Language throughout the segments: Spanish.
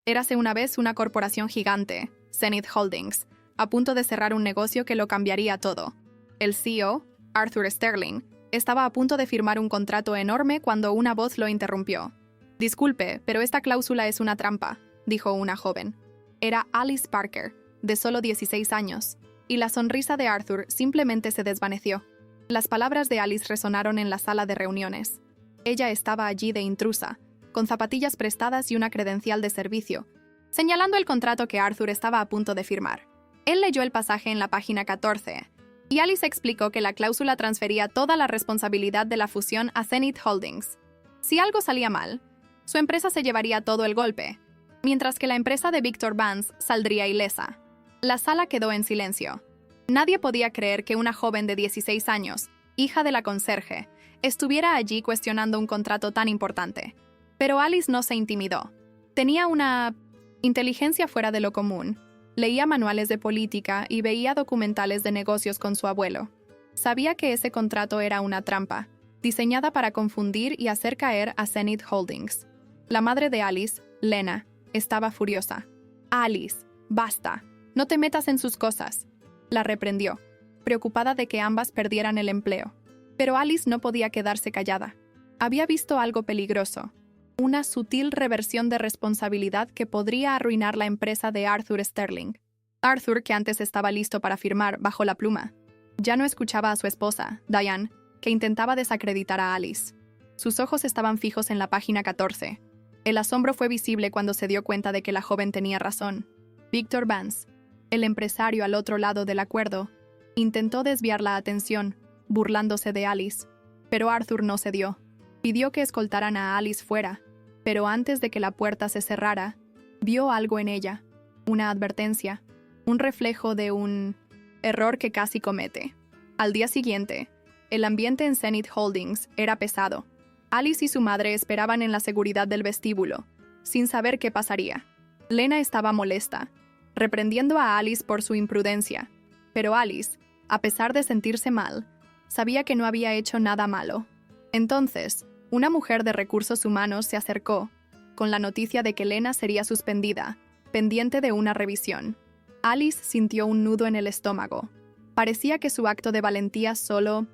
Érase una vez una corporación gigante, Zenith Holdings, a punto de cerrar un negocio que lo cambiaría todo. El CEO, Arthur Sterling, estaba a punto de firmar un contrato enorme cuando una voz lo interrumpió. «Disculpe, pero esta cláusula es una trampa», dijo una joven. Era Alice Parker, de solo 16 años, y la sonrisa de Arthur simplemente se desvaneció. Las palabras de Alice resonaron en la sala de reuniones. Ella estaba allí de intrusa, con zapatillas prestadas y una credencial de servicio, señalando el contrato que Arthur estaba a punto de firmar. Él leyó el pasaje en la página 14, y Alice explicó que la cláusula transfería toda la responsabilidad de la fusión a Zenith Holdings. Si algo salía mal, su empresa se llevaría todo el golpe, mientras que la empresa de Victor Vance saldría ilesa. La sala quedó en silencio. Nadie podía creer que una joven de 16 años, hija de la conserje, estuviera allí cuestionando un contrato tan importante. Pero Alice no se intimidó. Tenía una inteligencia fuera de lo común. Leía manuales de política y veía documentales de negocios con su abuelo. Sabía que ese contrato era una trampa, diseñada para confundir y hacer caer a Zenith Holdings. La madre de Alice, Lena, estaba furiosa. «Alice, basta. No te metas en sus cosas», la reprendió, preocupada de que ambas perdieran el empleo. Pero Alice no podía quedarse callada. Había visto algo peligroso. Una sutil reversión de responsabilidad que podría arruinar la empresa de Arthur Sterling. Arthur, que antes estaba listo para firmar, bajó la pluma. Ya no escuchaba a su esposa, Diane, que intentaba desacreditar a Alice. Sus ojos estaban fijos en la página 14. El asombro fue visible cuando se dio cuenta de que la joven tenía razón. Victor Vance, el empresario al otro lado del acuerdo, intentó desviar la atención, burlándose de Alice. Pero Arthur no cedió. Pidió que escoltaran a Alice fuera. Pero antes de que la puerta se cerrara, vio algo en ella, una advertencia, un reflejo de un error que casi comete. Al día siguiente, el ambiente en Zenith Holdings era pesado. Alice y su madre esperaban en la seguridad del vestíbulo, sin saber qué pasaría. Lena estaba molesta, reprendiendo a Alice por su imprudencia, pero Alice, a pesar de sentirse mal, sabía que no había hecho nada malo. Entonces, una mujer de recursos humanos se acercó, con la noticia de que Lena sería suspendida, pendiente de una revisión. Alice sintió un nudo en el estómago. Parecía que su acto de valentía solo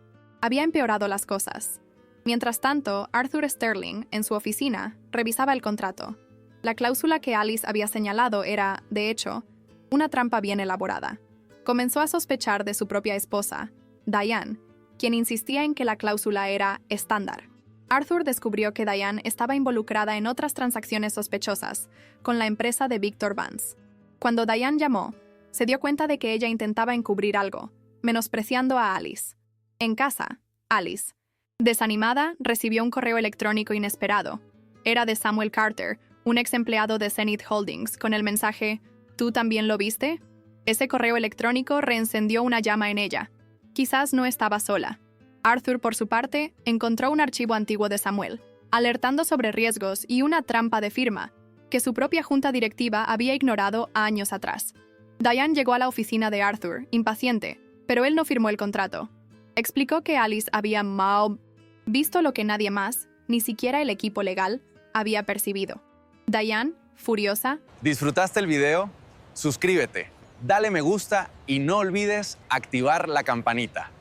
había empeorado las cosas. Mientras tanto, Arthur Sterling, en su oficina, revisaba el contrato. La cláusula que Alice había señalado era, de hecho, una trampa bien elaborada. Comenzó a sospechar de su propia esposa, Diane, quien insistía en que la cláusula era estándar. Arthur descubrió que Diane estaba involucrada en otras transacciones sospechosas con la empresa de Victor Vance. Cuando Diane llamó, se dio cuenta de que ella intentaba encubrir algo, menospreciando a Alice. En casa, Alice, desanimada, recibió un correo electrónico inesperado. Era de Samuel Carter, un ex empleado de Zenith Holdings, con el mensaje «¿Tú también lo viste?». Ese correo electrónico reencendió una llama en ella. Quizás no estaba sola. Arthur, por su parte, encontró un archivo antiguo de Samuel, alertando sobre riesgos y una trampa de firma, que su propia junta directiva había ignorado años atrás. Diane llegó a la oficina de Arthur, impaciente, pero él no firmó el contrato. Explicó que Alice había visto lo que nadie más, ni siquiera el equipo legal, había percibido. Diane, furiosa: ¿Disfrutaste el video? Suscríbete, dale me gusta y no olvides activar la campanita.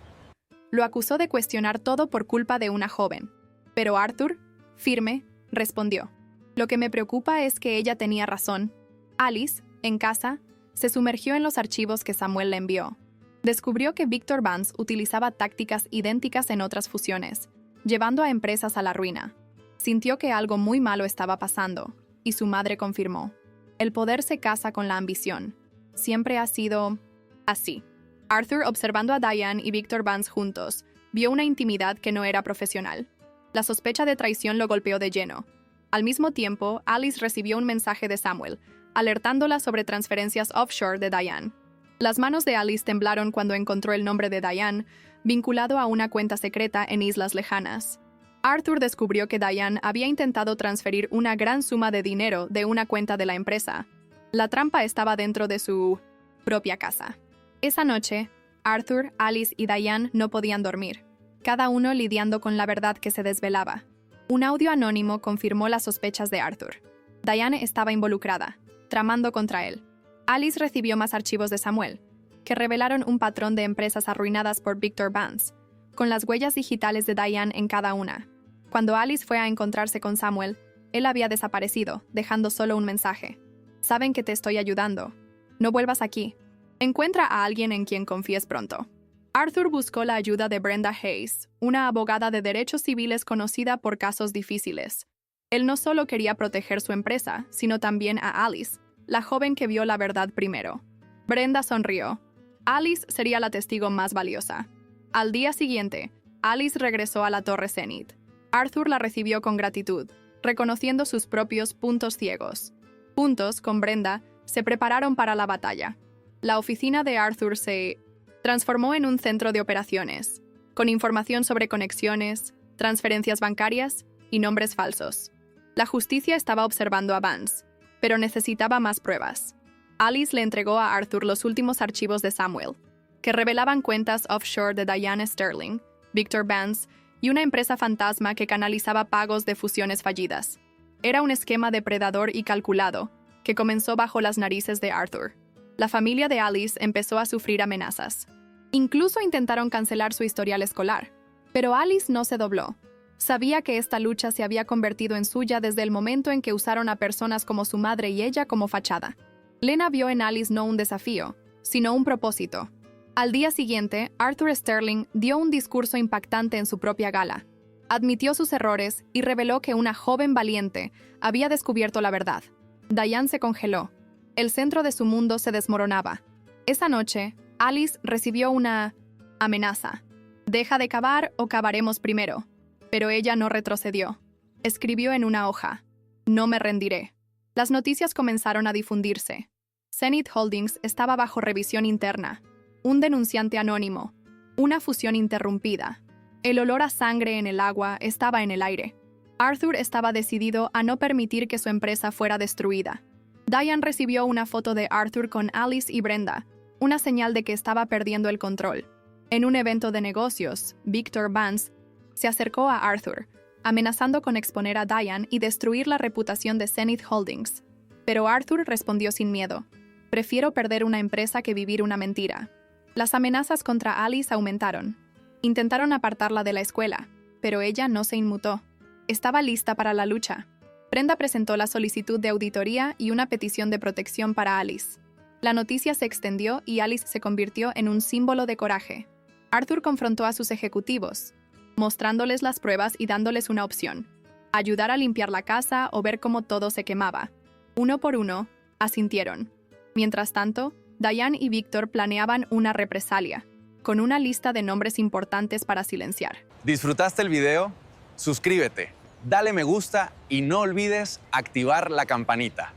Lo acusó de cuestionar todo por culpa de una joven. Pero Arthur, firme, respondió: «Lo que me preocupa es que ella tenía razón». Alice, en casa, se sumergió en los archivos que Samuel le envió. Descubrió que Victor Vance utilizaba tácticas idénticas en otras fusiones, llevando a empresas a la ruina. Sintió que algo muy malo estaba pasando, y su madre confirmó: «El poder se casa con la ambición. Siempre ha sido así». Arthur, observando a Diane y Victor Vance juntos, vio una intimidad que no era profesional. La sospecha de traición lo golpeó de lleno. Al mismo tiempo, Alice recibió un mensaje de Samuel, alertándola sobre transferencias offshore de Diane. Las manos de Alice temblaron cuando encontró el nombre de Diane, vinculado a una cuenta secreta en islas lejanas. Arthur descubrió que Diane había intentado transferir una gran suma de dinero de una cuenta de la empresa. La trampa estaba dentro de su propia casa. Esa noche, Arthur, Alice y Diane no podían dormir, cada uno lidiando con la verdad que se desvelaba. Un audio anónimo confirmó las sospechas de Arthur. Diane estaba involucrada, tramando contra él. Alice recibió más archivos de Samuel, que revelaron un patrón de empresas arruinadas por Victor Vance, con las huellas digitales de Diane en cada una. Cuando Alice fue a encontrarse con Samuel, él había desaparecido, dejando solo un mensaje. Saben que te estoy ayudando. No vuelvas aquí. Encuentra a alguien en quien confíes pronto. Arthur buscó la ayuda de Brenda Hayes, una abogada de derechos civiles conocida por casos difíciles. Él no solo quería proteger su empresa, sino también a Alice, la joven que vio la verdad primero. Brenda sonrió. Alice sería la testigo más valiosa. Al día siguiente, Alice regresó a la Torre Zenith. Arthur la recibió con gratitud, reconociendo sus propios puntos ciegos. Juntos, con Brenda, se prepararon para la batalla. La oficina de Arthur se transformó en un centro de operaciones, con información sobre conexiones, transferencias bancarias y nombres falsos. La justicia estaba observando a Vance, pero necesitaba más pruebas. Alice le entregó a Arthur los últimos archivos de Samuel, que revelaban cuentas offshore de Diane Sterling, Victor Vance y una empresa fantasma que canalizaba pagos de fusiones fallidas. Era un esquema depredador y calculado, que comenzó bajo las narices de Arthur. La familia de Alice empezó a sufrir amenazas. Incluso intentaron cancelar su historial escolar, pero Alice no se dobló. Sabía que esta lucha se había convertido en suya desde el momento en que usaron a personas como su madre y ella como fachada. Lena vio en Alice no un desafío, sino un propósito. Al día siguiente, Arthur Sterling dio un discurso impactante en su propia gala. Admitió sus errores y reveló que una joven valiente había descubierto la verdad. Diane se congeló. El centro de su mundo se desmoronaba. Esa noche, Alice recibió una amenaza. Deja de cavar o cavaremos primero. Pero ella no retrocedió. Escribió en una hoja: no me rendiré. Las noticias comenzaron a difundirse. Zenith Holdings estaba bajo revisión interna. Un denunciante anónimo. Una fusión interrumpida. El olor a sangre en el agua estaba en el aire. Arthur estaba decidido a no permitir que su empresa fuera destruida. Diane recibió una foto de Arthur con Alice y Brenda, una señal de que estaba perdiendo el control. En un evento de negocios, Victor Vance se acercó a Arthur, amenazando con exponer a Diane y destruir la reputación de Zenith Holdings. Pero Arthur respondió sin miedo: prefiero perder una empresa que vivir una mentira. Las amenazas contra Alice aumentaron. Intentaron apartarla de la escuela, pero ella no se inmutó. Estaba lista para la lucha. Brenda presentó la solicitud de auditoría y una petición de protección para Alice. La noticia se extendió y Alice se convirtió en un símbolo de coraje. Arthur confrontó a sus ejecutivos, mostrándoles las pruebas y dándoles una opción: ayudar a limpiar la casa o ver cómo todo se quemaba. Uno por uno, asintieron. Mientras tanto, Diane y Victor planeaban una represalia, con una lista de nombres importantes para silenciar. ¿Disfrutaste el video? Suscríbete, dale me gusta y no olvides activar la campanita.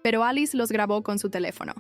Pero Alice los grabó con su teléfono.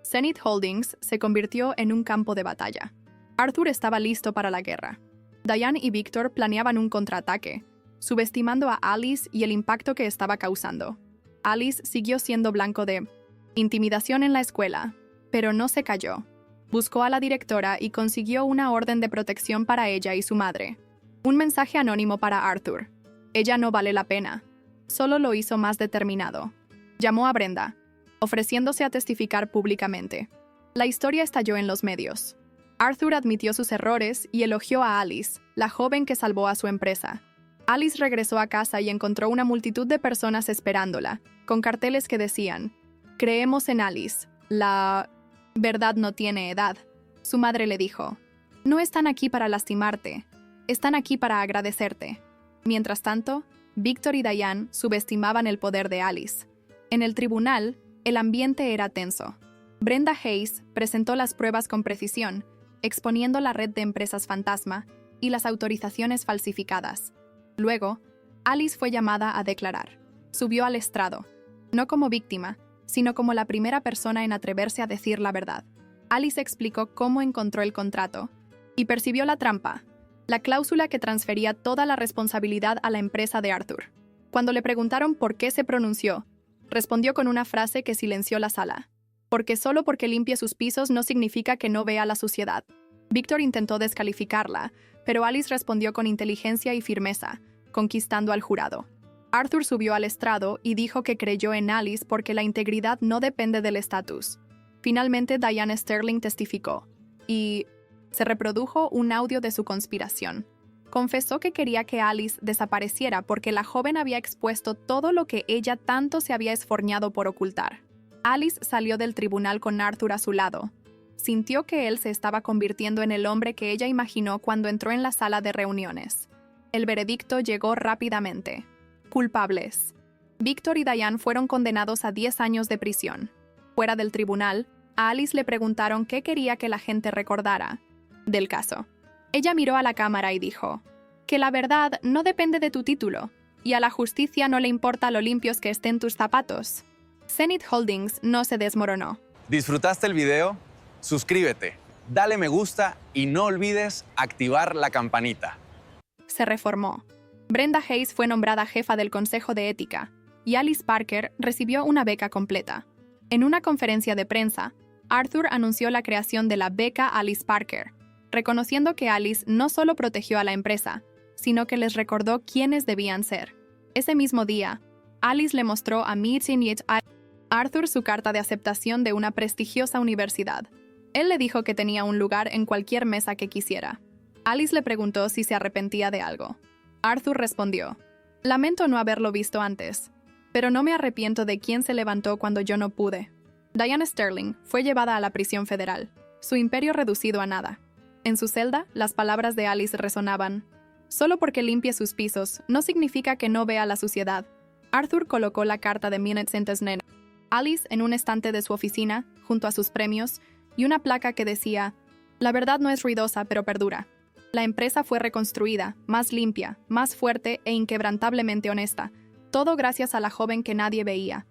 Zenith Holdings se convirtió en un campo de batalla. Arthur estaba listo para la guerra. Diane y Victor planeaban un contraataque, subestimando a Alice y el impacto que estaba causando. Alice siguió siendo blanco de intimidación en la escuela, pero no se cayó. Buscó a la directora y consiguió una orden de protección para ella y su madre. Un mensaje anónimo para Arthur: ella no vale la pena. Solo lo hizo más determinado. Llamó a Brenda, ofreciéndose a testificar públicamente. La historia estalló en los medios. Arthur admitió sus errores y elogió a Alice, la joven que salvó a su empresa. Alice regresó a casa y encontró una multitud de personas esperándola, con carteles que decían: creemos en Alice, la verdad no tiene edad. Su madre le dijo: no están aquí para lastimarte, están aquí para agradecerte. Mientras tanto, Victor y Diane subestimaban el poder de Alice. En el tribunal, el ambiente era tenso. Brenda Hayes presentó las pruebas con precisión, exponiendo la red de empresas fantasma y las autorizaciones falsificadas. Luego, Alice fue llamada a declarar. Subió al estrado, no como víctima, sino como la primera persona en atreverse a decir la verdad. Alice explicó cómo encontró el contrato y percibió la trampa, la cláusula que transfería toda la responsabilidad a la empresa de Arthur. Cuando le preguntaron por qué se pronunció, respondió con una frase que silenció la sala: porque solo porque limpie sus pisos no significa que no vea la suciedad. Victor intentó descalificarla, pero Alice respondió con inteligencia y firmeza, conquistando al jurado. Arthur subió al estrado y dijo que creyó en Alice porque la integridad no depende del estatus. Finalmente, Diane Sterling testificó, y se reprodujo un audio de su conspiración. Confesó que quería que Alice desapareciera porque la joven había expuesto todo lo que ella tanto se había esforñado por ocultar. Alice salió del tribunal con Arthur a su lado. Sintió que él se estaba convirtiendo en el hombre que ella imaginó cuando entró en la sala de reuniones. El veredicto llegó rápidamente. Culpables. Victor y Diane fueron condenados a 10 años de prisión. Fuera del tribunal, a Alice le preguntaron qué quería que la gente recordara del caso. Ella miró a la cámara y dijo, que la verdad no depende de tu título, y a la justicia no le importa lo limpios que estén tus zapatos. Zenith Holdings no se desmoronó. ¿Disfrutaste el video? Suscríbete, dale me gusta y no olvides activar la campanita. Se reformó. Brenda Hayes fue nombrada jefa del Consejo de Ética, y Alice Parker recibió una beca completa. En una conferencia de prensa, Arthur anunció la creación de la beca Alice Parker, reconociendo que Alice no solo protegió a la empresa, sino que les recordó quiénes debían ser. Ese mismo día, Alice le mostró a Arthur su carta de aceptación de una prestigiosa universidad. Él le dijo que tenía un lugar en cualquier mesa que quisiera. Alice le preguntó si se arrepentía de algo. Arthur respondió, «Lamento no haberlo visto antes, pero no me arrepiento de quién se levantó cuando yo no pude». Diane Sterling fue llevada a la prisión federal, su imperio reducido a nada. En su celda, las palabras de Alice resonaban. Solo porque limpie sus pisos no significa que no vea la suciedad. Arthur colocó la carta de Minutes in Alice en un estante de su oficina, junto a sus premios, y una placa que decía, «La verdad no es ruidosa, pero perdura». La empresa fue reconstruida, más limpia, más fuerte e inquebrantablemente honesta, todo gracias a la joven que nadie veía,